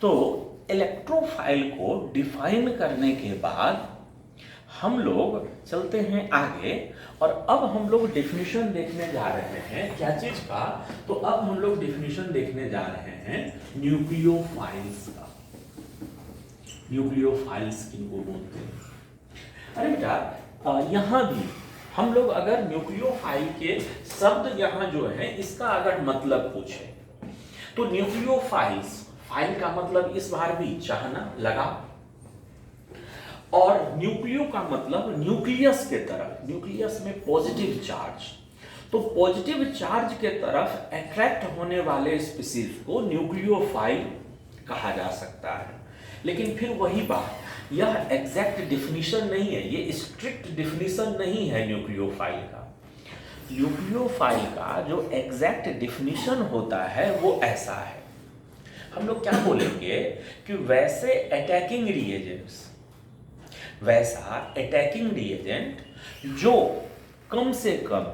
तो इलेक्ट्रोफाइल को डिफाइन करने के बाद हम लोग चलते हैं आगे और अब हम लोग डेफिनेशन देखने जा रहे हैं क्या चीज का। तो अब हम लोग डेफिनेशन देखने जा रहे हैं न्यूक्लियोफाइल्स का। न्यूक्लियोफाइल्स किनको बोलते हैं? अरे बेटा यहां भी हम लोग अगर न्यूक्लियोफाइल के शब्द यहां जो है इसका अगर मतलब पूछे तो न्यूक्लियोफाइल्स, फाइल का मतलब इस बार भी चाहना, लगा, और न्यूक्लियो का मतलब न्यूक्लियस के तरफ, न्यूक्लियस में पॉजिटिव चार्ज, तो पॉजिटिव चार्ज के तरफ अट्रैक्ट होने वाले स्पीसीज को न्यूक्लियोफाइल कहा जा सकता है। लेकिन फिर वही बात, यह एग्जैक्ट डिफिनीशन नहीं है, ये स्ट्रिक्ट डिफिनीशन नहीं है न्यूक्लियोफाइल का। न्यूक्लियोफाइल का जो एग्जैक्ट डिफिनीशन होता है वो ऐसा है, हम लोग क्या बोलेंगे कि वैसे अटैकिंग रिएजेंट्स, वैसा अटैकिंग रिएजेंट जो कम से कम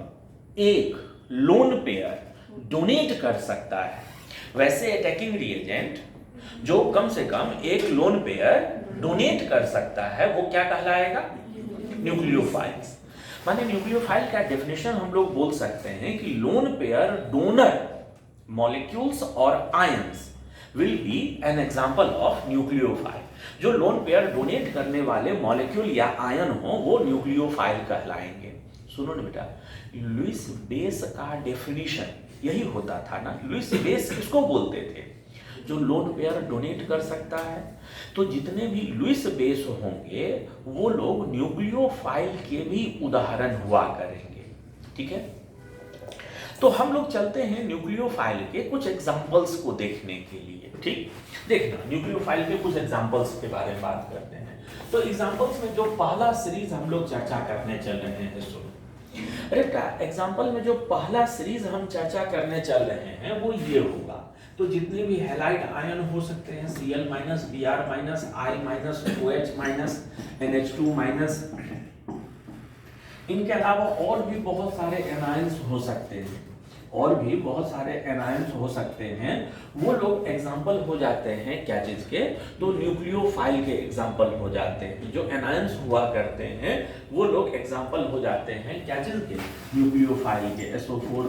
एक लोन पेयर डोनेट कर सकता है, वैसे अटैकिंग रिएजेंट जो कम से कम एक लोन पेयर डोनेट कर सकता है वो क्या कहलाएगा? न्यूक्लियोफाइल्स। माने न्यूक्लियोफाइल का डेफिनेशन हम लोग बोल सकते हैं कि लोन पेयर डोनर मॉलिक्यूल्स और ions will be an example of nucleophile. जो लोन पेयर डोनेट करने वाले मॉलिक्यूल या आयन हो वो न्यूक्लियोफाइल कहलाएंगे। सुनो ना बेटा, लुईस बेस का डेफिनेशन यही होता था ना। लुईस बेस किसको बोलते थे? जो लोन पेयर डोनेट कर सकता है। तो जितने भी लुईस बेस होंगे वो लोग न्यूक्लियोफाइल के भी उदाहरण हुआ करेंगे। ठीक है, तो हम लोग चलते हैं न्यूक्लियोफाइल के कुछ एग्जांपल्स को देखने के लिए। ठीक, देखना न्यूक्लियोफाइल के कुछ एग्जांपल्स के बारे में बात करते हैं। तो एग्जांपल्स में जो पहला सीरीज हम लोग चर्चा करने चल रहे हैं, सुनो। अरे क्या एग्जांपल में जो पहला सीरीज हम चर्चा करने चल रहे हैं वो ये होगा। तो जितने भी हैलाइड आयन हो सकते हैं Cl-, Br-, I-, OH-, NH2-, इनके अलावा और भी बहुत सारे एनायंस हो सकते हैं, और भी बहुत सारे एनायंस हो सकते हैं, वो लोग एग्जाम्पल हो जाते हैं क्या चीज के? तो न्यूक्लियोफाइल के एग्जाम्पल हो जाते हैं। जो एनायंस हुआ करते हैं वो लोग एग्जाम्पल हो जाते हैं क्या चीज के? न्यूक्लियोफाइल के। SO4-,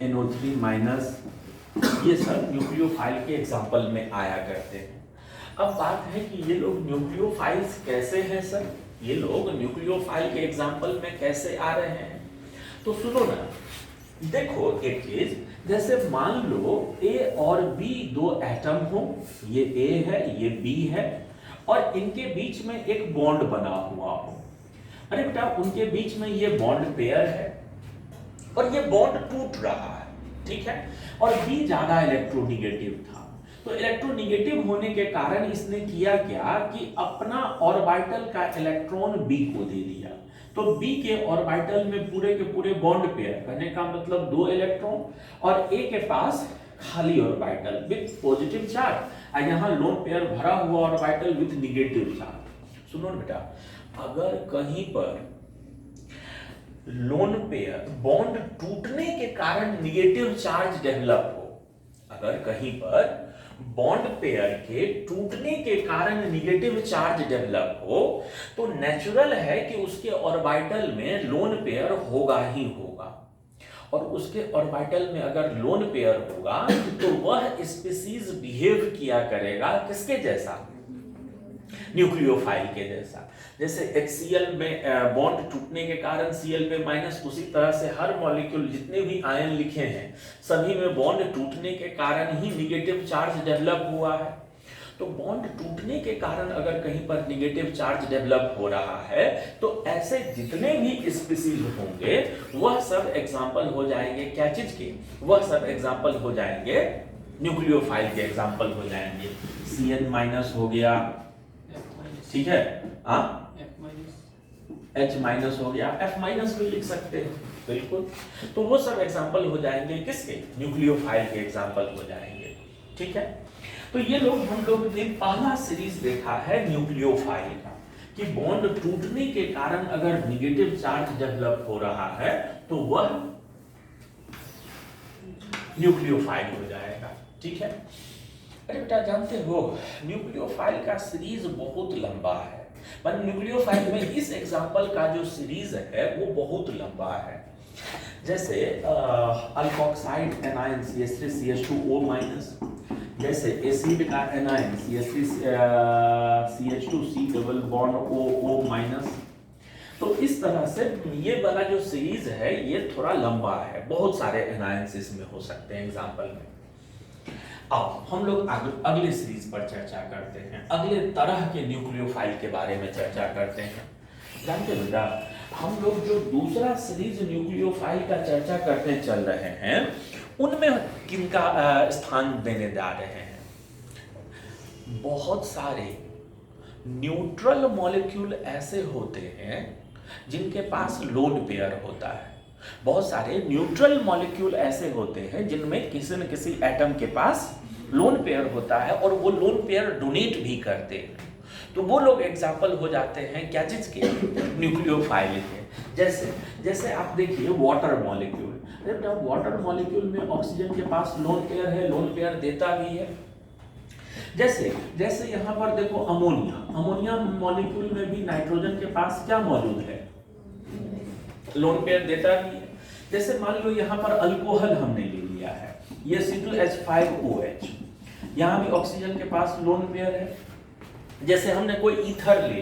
NO3-, ये सब न्यूक्लियोफाइल के एग्जाम्पल में आया करते हैं। अब बात है कि ये लोग न्यूक्लियोफाइल्स कैसे हैं सर? ये लोग न्यूक्लियोफाइल के एग्जाम्पल में कैसे आ रहे हैं? तो सुनो ना, देखो एक चीज, जैसे मान लो A और B दो एटम हो, ये A है ये B है, और इनके बीच में एक बॉन्ड बना हुआ हो। अरे बेटा उनके बीच में ये बॉन्ड पेयर है और ये बॉन्ड टूट रहा है, ठीक है, और B ज्यादा इलेक्ट्रोनिगेटिव था। तो इलेक्ट्रोनिगेटिव होने के कारण इसने किया क्या कि अपना ऑर्बिटल का इलेक्ट्रॉन B को दे दिया। तो B के ऑर्बिटल में पूरे के पूरे बॉन्ड पेयर, कहने का मतलब 2 इलेक्ट्रॉन, और A के पास खाली ऑर्बिटल विथ पॉजिटिव चार्ज, और यहाँ लोन पेयर भरा हुआ ऑर्बिटल विथ निगेटिव चार्ज। सुनो ना बेटा, अगर कहीं पर लोन पेयर बॉन्ड टूटने के कारण निगेटिव चार्ज डेवलप हो, अगर कहीं पर बॉन्ड पेयर के टूटने के कारण निगेटिव चार्ज डेवलप हो, तो नेचुरल है कि उसके ऑर्बिटल में लोन पेयर होगा ही होगा। और उसके ऑर्बिटल में अगर लोन पेयर होगा तो वह स्पीसीज बिहेव किया करेगा किसके जैसा? न्यूक्लियोफाइल के जैसा। जैसे HCl में बॉन्ड टूटने के कारण Cl पे माइनस, उसी तरह से हर मॉलिक्यूल जितने भी आयन लिखे हैं सभी में बॉन्ड टूटने के कारण ही निगेटिव चार्ज डेवलप हुआ है। तो बॉन्ड टूटने के कारण अगर कहीं पर निगेटिव चार्ज डेवलप हो रहा है तो ऐसे जितने भी स्पीसीज होंगे वह सब एग्जाम्पल हो जाएंगे क्या चीज के? वह सब एग्जाम्पल हो जाएंगे न्यूक्लियोफाइल के एग्जाम्पल हो जाएंगे। Cn- हो गया, ठीक है, H- हो गया, F- भी लिख सकते हैं, बिल्कुल। तो वो सब एग्जाम्पल हो जाएंगे किसके? न्यूक्लियोफाइल के एग्जाम्पल हो जाएंगे, ठीक है। तो ये लोग हम लोग ने पहला सीरीज देखा है न्यूक्लियोफाइल का, कि बॉन्ड टूटने के कारण अगर निगेटिव चार्ज डेवलप हो रहा है तो वह न्यूक्लियोफाइल हो जाएगा, ठीक है। अरे बेटा जानते हो न्यूक्लियोफाइल का सीरीज बहुत लंबा है। मतलब न्यूक्लियोफाइल में इस एग्जांपल का जो सीरीज है वो बहुत लंबा है। जैसे अल्कोक्साइड एनायन CH3CH2O-, जैसे एसिड का anion CH3CH2C double bond OO-। तो इस तरह से ये वाला जो सीरीज है ये थोड़ा लंबा है, बहुत सारे एनायंस इसमें हो सकते हैं एग्जांपल में। अब हम लोग अगले सीरीज पर चर्चा करते हैं, अगले तरह के न्यूक्लियोफाइल के बारे में चर्चा करते हैं। जानते बेटा हम लोग जो दूसरा सीरीज न्यूक्लियोफाइल का चर्चा करते चल रहे हैं उनमें किनका स्थान देने जा रहे हैं। बहुत सारे न्यूट्रल मॉलिक्यूल ऐसे होते हैं जिनके पास लोन पेयर होता है। बहुत सारे न्यूट्रल मॉलिक्यूल ऐसे होते हैं जिनमें किसी न किसी एटम के पास लोन पेयर होता है और वो लोन पेयर डोनेट भी करते हैं। तो वो लोग एग्जाम्पल हो जाते हैं क्या चीज के, न्यूक्लियोफाइल के। जैसे आप देखिए वाटर मॉलिक्यूल, वाटर मॉलिक्यूल में ऑक्सीजन के पास लोन पेयर है, लोन पेयर देता भी है। जैसे यहाँ पर देखो अमोनिया मॉलिक्यूल में भी नाइट्रोजन के पास क्या मौजूद है, लोन पेयर देता भी है। जैसे मान लो यहाँ पर अल्कोहल हमने ले लिया है, ये C2H5OH, यहाँ भी ऑक्सीजन के पास लोन पेयर है। जैसे हमने कोई ईथर ले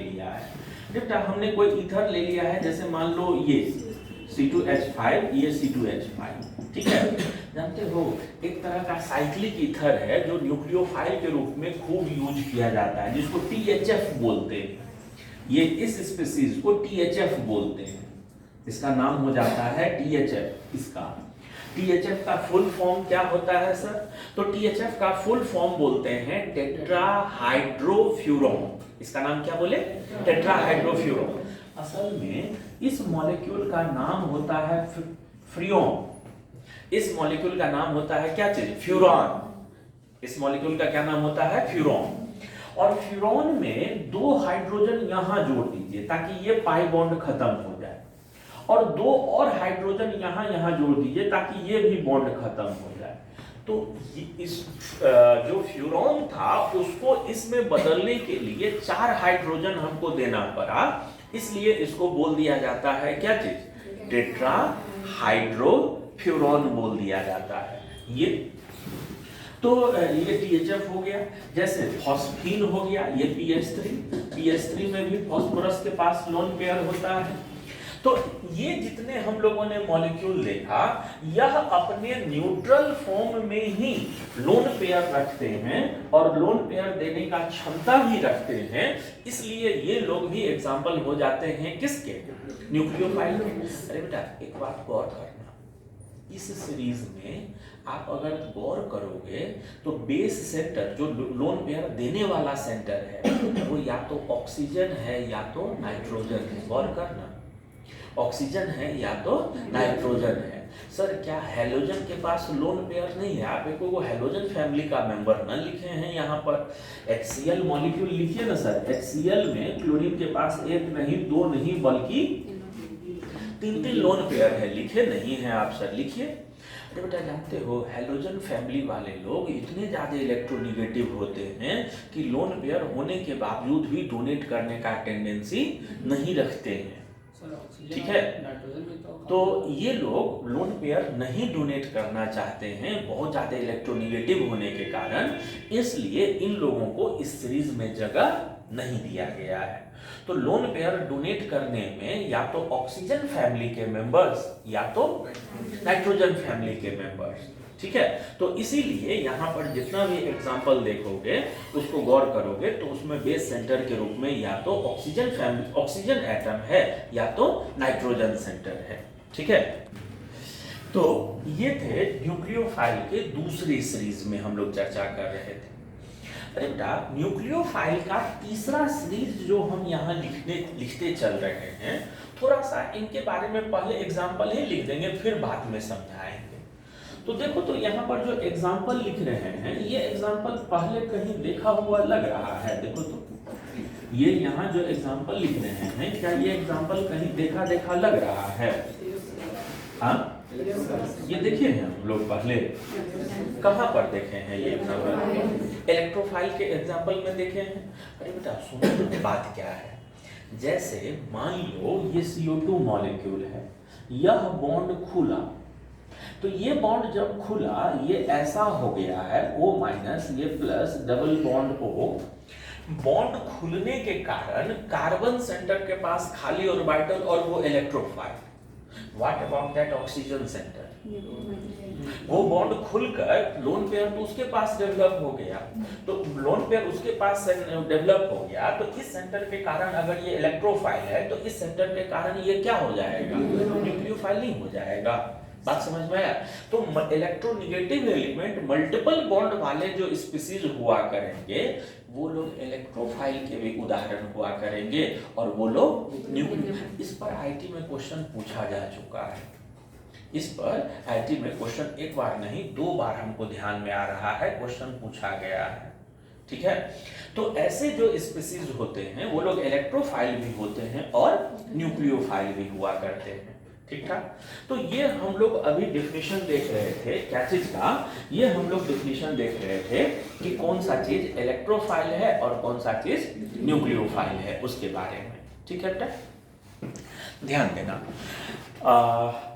लिया है, जैसे मान लो ये C2H5, ये C2H5, ठीक है। जानते हो एक तरह का साइक्लिक ईथर है जो न्यूक्लियोफाइल के रूप में खूब यूज किया जाता है, जिसको THF बोलते हैं। ये इस स्पीशीज को THF बोलते हैं, इसका नाम हो जाता है THF। इसका THF का फुल फॉर्म क्या होता है सर? तो THF का फुल फॉर्म बोलते हैं टेट्राहाइड्रोफ्यूरॉन। इसका नाम क्या बोले? टेट्राहाइड्रोफ्यूरॉन। असल में इस मॉलिक्यूल का नाम होता है फ्रियोन। इस मॉलिक्यूल का नाम होता है क्या चीज? फ्यूरॉन। इस मॉलिक्यूल का क्या नाम होता है? फ्यूरॉन। और फ्यूरॉन में 2 हाइड्रोजन यहां जोड़ दीजिए ताकि ये पाई बॉन्ड खत्म हो जाए, और 2 और हाइड्रोजन यहां जोड़ दीजिए ताकि ये भी बॉन्ड खत्म हो जाए। तो इस जो फ्यूरॉन था उसको इसमें बदलने के लिए 4 हाइड्रोजन हमको देना पड़ा, इसलिए इसको बोल दिया जाता है क्या चीज? टेट्राहाइड्रोफ्यूरॉन बोल दिया जाता है। ये THF हो गया। जैसे फॉस्फीन हो गया, ये PH3 में भी फॉस्फोरस के पास लोन पेयर होता है। तो ये जितने हम लोगों ने मॉलिक्यूल देखा, यह अपने न्यूट्रल फॉर्म में ही लोन पेयर रखते हैं और लोन पेयर देने का क्षमता भी रखते हैं, इसलिए ये लोग भी एग्जाम्पल हो जाते हैं किसके? न्यूक्लियोफाइल के। अरे बेटा एक बात गौर करना, इस सीरीज में आप अगर गौर करोगे तो बेस सेंटर जो लोन पेयर देने वाला सेंटर है वो या तो ऑक्सीजन है या तो नाइट्रोजन है। गौर करना, ऑक्सीजन है या तो नाइट्रोजन है। सर क्या हेलोजन के पास लोन पेयर नहीं है? आप एक वो हेलोजन फैमिली का मेंबर न लिखे हैं यहाँ पर। HCl मॉलिक्यूल लिखिए ना सर। HCl में क्लोरीन के पास 1 नहीं 2 नहीं बल्कि 3 लोन पेयर है। लिखे नहीं है आप सर, लिखिए। अरे बेटा जानते हो हेलोजन फैमिली वाले लोग इतने ज्यादा इलेक्ट्रोनिगेटिव होते हैं कि लोन पेयर होने के बावजूद भी डोनेट करने का टेंडेंसी नहीं रखते हैं, ठीक है। तो ये लोग लोन पेयर नहीं डोनेट करना चाहते हैं बहुत ज्यादा इलेक्ट्रोनिगेटिव होने के कारण, इसलिए इन लोगों को इस सीरीज में जगह नहीं दिया गया है। तो लोन पेयर डोनेट करने में या तो ऑक्सीजन फैमिली के मेंबर्स या तो नाइट्रोजन फैमिली के मेंबर्स, ठीक है। तो इसीलिए यहाँ पर जितना भी एग्जाम्पल देखोगे उसको गौर करोगे तो उसमें बेस सेंटर के रूप में या तो ऑक्सीजन फैमिली ऑक्सीजन एटम है या तो नाइट्रोजन सेंटर है, ठीक है। तो ये थे न्यूक्लियोफाइल के दूसरी सीरीज में हम लोग चर्चा कर रहे थे। अरे बेटा न्यूक्लियोफाइल का तीसरा सीरीज जो हम यहाँ लिखते चल रहे हैं, थोड़ा सा इनके बारे में पहले एग्जाम्पल ही लिख देंगे फिर बाद में समझाएंगे। तो देखो तो यहाँ पर जो एग्जाम्पल लिख रहे हैं ये एग्जाम्पल पहले कहीं देखा हुआ लग रहा है। देखो तो ये यहाँ जो एग्जाम्पल लिख रहे हैं क्या ये एग्जाम्पल कहीं देखा लग रहा है? हाँ ये देखे हैं हम लोग पहले, कहाँ पर देखे हैं ये एग्जाम्पल? इलेक्ट्रोफाइल के एग्जाम्पल में देखे हैं। अरे बेटा सुनो तो बात क्या है, जैसे मान लो ये CO2 मॉलिक्यूल है, यह बॉन्ड खुला, तो ये बॉन्ड जब खुला ये ऐसा हो गया है O- ये plus double bond O। Bond खुलने के कारण कार्बन सेंटर के पास खाली ऑर्बिटल और वो electrophile. What about that oxygen centre? वो बॉन्ड खुलकर लोन पेयर तो उसके पास डेवलप हो गया, तो लोन पेयर उसके पास डेवलप हो गया, तो इस सेंटर के कारण अगर ये इलेक्ट्रोफाइल है तो इस सेंटर के कारण ये क्या हो जाएगा? न्यूक्लियोफाइल नहीं हो जाएगा। बात समझ में आया? तो इलेक्ट्रोनेगेटिव एलिमेंट मल्टीपल बॉन्ड वाले जो स्पीसीज हुआ करेंगे वो लोग इलेक्ट्रोफाइल के भी उदाहरण हुआ करेंगे, और वो लोग न्यूक्लियो। इस पर आईटी में क्वेश्चन पूछा जा चुका है, इस पर आईटी में क्वेश्चन एक बार नहीं 2 बार हमको ध्यान में आ रहा है, क्वेश्चन पूछा गया है। ठीक है, तो ऐसे जो स्पीसीज होते हैं वो लोग इलेक्ट्रोफाइल भी होते हैं और न्यूक्लियोफाइल भी हुआ करते हैं। ठीक ठाक, तो ये हम लोग अभी डेफिनेशन देख रहे थे, क्या चीज का? ये हम लोग डेफिनेशन देख रहे थे कि कौन सा चीज इलेक्ट्रोफाइल है और कौन सा चीज न्यूक्लियोफाइल है, उसके बारे में। ठीक है बेटा, ध्यान देना।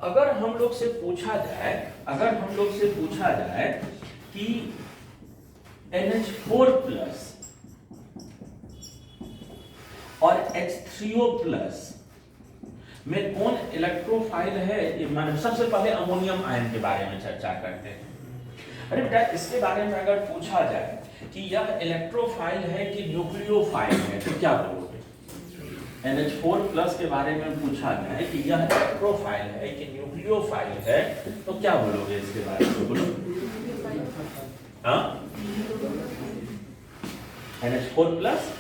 अगर हम लोग से पूछा जाए कि NH4 प्लस और H3O प्लस में कौन इलेक्ट्रोफाइल है, माने सबसे पहले अमोनियम आयन के बारे में चर्चा करते हैं। अरे बेटा इसके बारे में अगर पूछा जाए कि यह इलेक्ट्रोफाइल है कि न्यूक्लियोफाइल है तो क्या बोलोगे? NH4 प्लस के बारे में पूछा जाए कि यह इलेक्ट्रोफाइल है कि न्यूक्लियोफाइल है तो क्या बोलोगे इसके बारे में? बोलो। हाँ, NH4 प्लस